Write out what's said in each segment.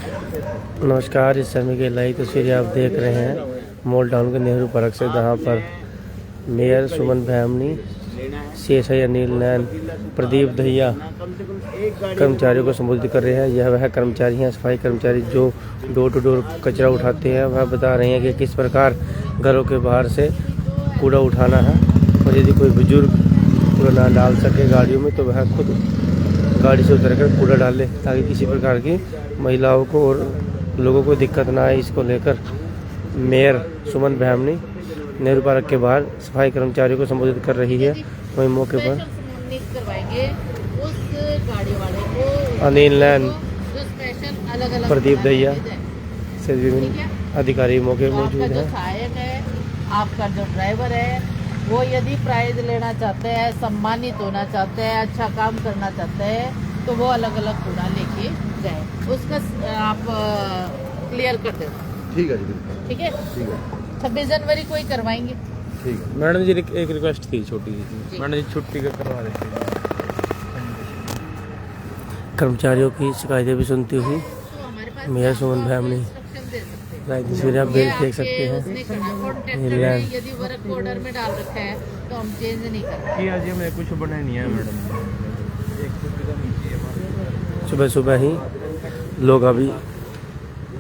नमस्कार, इस समय की लाइव तस्वीरें आप देख रहे हैं मॉल टाउन के नेहरू पार्क से, जहां पर मेयर सुमन भामनी, CSI अनिल नैन, प्रदीप दहिया कर्मचारियों को संबोधित कर रहे हैं। यह वह कर्मचारी हैं, सफाई कर्मचारी, जो डोर टू डोर कचरा उठाते हैं। वह बता रहे हैं कि किस प्रकार घरों के बाहर से कूड़ा उठाना है, और यदि कोई बुजुर्ग कूड़ा ना डाल सके गाड़ियों में तो वह खुद गाड़ी से उतरकर कूड़ा डाले, ताकि किसी प्रकार की महिलाओं को और लोगों को दिक्कत ना आए। इसको लेकर मेयर सुमन भामनी नेहरू पार्क के बाहर सफाई कर्मचारियों को संबोधित कर रही है। वही मौके पर अनिल नैन, प्रदीप दहिया से विभिन्न अधिकारी मौके पर मौजूद हैं। सहायक है, आपका जो ड्राइवर है, वो यदि प्राइज लेना चाहते हैं, सम्मानित होना चाहते हैं, अच्छा काम करना चाहते हैं, तो वो अलग अलग कूड़ा लेके जाए। उसका आप क्लियर कर दो। ठीक है जी, ठीक है। 26 जनवरी को ही करवाएंगे। ठीक है। मैडम जी, एक रिक्वेस्ट थी छोटी सी, मैडम जी छुट्टी का करवा देते। कर्मचारियों की शिकायतें भी सुनती हुई मेयर सुमन भामनी लाइव तस्वीरें आप देख सकते हैं। यदि वर्क ऑर्डर में डाल रखा है तो हम चेंज नहीं करेंगे। आज हमने कुछ बना नहीं है मैडम। सुबह सुबह ही लोग अभी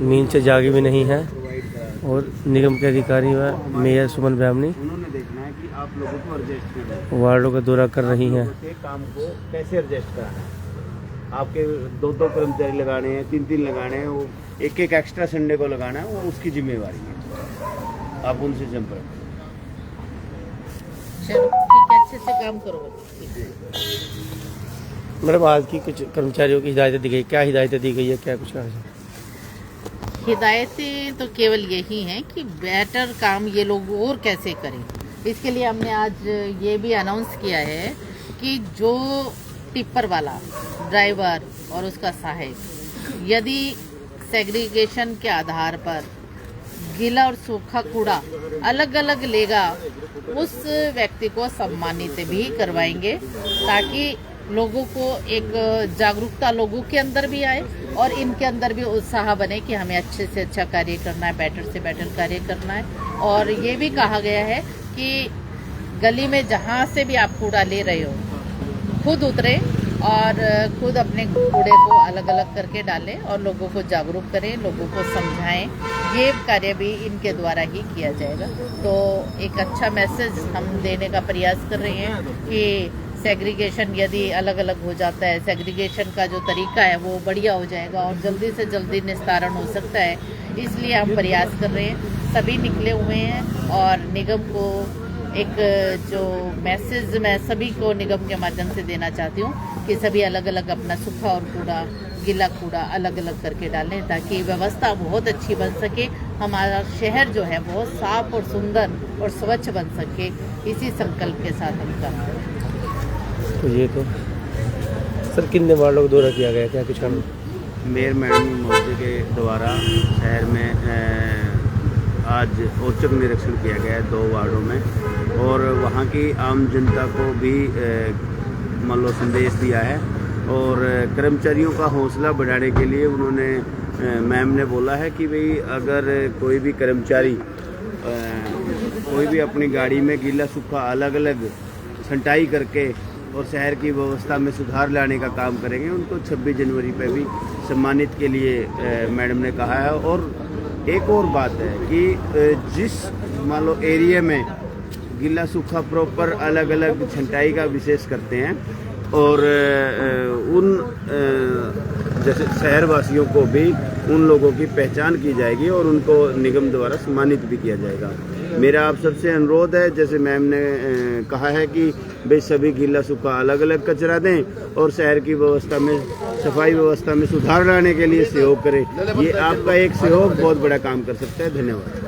नींद से जागे भी नहीं हैं, और निगम के अधिकारी व मेयर सुमन भामनी उन्होंने देखना है कि आप लोगों को एडजस्ट करना है, वार्डों का दौरा कर रही हैं। के काम को कैसे एडजस्ट कराना है। आपके 2-2 कर्मचारी लगाने हैं, 3-3 लगाने हैं, वो एक एक्स्ट्रा संडे को लगाना है, वो उसकी जिम्मेवारी है। आप उनसे संपर्क चलो ठीक है, अच्छे से काम करो। मैडम, आज की कुछ कर्मचारियों की हिदायतें दी गई, क्या हिदायतें दी गई है, क्या कुछ कहा जाए? हिदायतें तो केवल यही हैं कि बेटर काम ये लोग और कैसे करें। इसके लिए हमने आज ये भी अनाउंस किया है कि जो टिप्पर वाला ड्राइवर और उसका सहायक यदि सेग्रीगेशन के आधार पर गीला और सूखा कूड़ा अलग अलग लेगा, उस व्यक्ति को सम्मानित भी करवाएंगे, ताकि लोगों को एक जागरूकता लोगों के अंदर भी आए और इनके अंदर भी उत्साह बने कि हमें अच्छे से अच्छा कार्य करना है, बेटर से बेटर कार्य करना है। और ये भी कहा गया है कि गली में जहाँ से भी आप कूड़ा ले रहे हो, खुद उतरे और खुद अपने कूड़े को अलग अलग करके डालें और लोगों को जागरूक करें, लोगों को समझाएं। ये कार्य भी इनके द्वारा ही किया जाएगा। तो एक अच्छा मैसेज हम देने का प्रयास कर रहे हैं कि सेग्रीगेशन यदि अलग अलग हो जाता है, सेग्रीगेशन का जो तरीका है वो बढ़िया हो जाएगा और जल्दी से जल्दी निस्तारण हो सकता है। इसलिए हम प्रयास कर रहे हैं, सभी निकले हुए हैं। और निगम को एक जो मैसेज मैं सभी को निगम के माध्यम से देना चाहती हूँ कि सभी अलग अलग अपना सूखा और कूड़ा, गीला कूड़ा अलग अलग करके डालें, ताकि व्यवस्था बहुत अच्छी बन सके, हमारा शहर जो है बहुत साफ और सुंदर और स्वच्छ बन सके। इसी संकल्प के साथ हम काम करें। तो ये तो सर, कितने वार्डों का दौरा किया गया, क्या कुछ काम? मेयर मैडम महोदय के द्वारा शहर में आज औचक निरीक्षण किया गया है 2 वार्डों में, और वहाँ की आम जनता को भी मान लो संदेश दिया है। और कर्मचारियों का हौसला बढ़ाने के लिए उन्होंने मैम ने बोला है कि भाई अगर कोई भी कर्मचारी कोई भी अपनी गाड़ी में गीला सूखा अलग अलग छंटाई करके और शहर की व्यवस्था में सुधार लाने का काम करेंगे, उनको 26 जनवरी पे भी सम्मानित के लिए मैडम ने कहा है। और एक और बात है कि जिस मान लो एरिया में गीला सूखा प्रॉपर अलग अलग छंटाई का विशेष करते हैं, और उन जैसे शहरवासियों को भी उन लोगों की पहचान की जाएगी और उनको निगम द्वारा सम्मानित भी किया जाएगा। मेरा आप सबसे अनुरोध है, जैसे मैम ने कहा है कि भाई सभी गीला सूखा अलग अलग कचरा दें और शहर की व्यवस्था में, सफाई व्यवस्था में सुधार लाने के लिए सहयोग करें। ये आपका एक सहयोग बहुत बड़ा काम कर सकता है। धन्यवाद।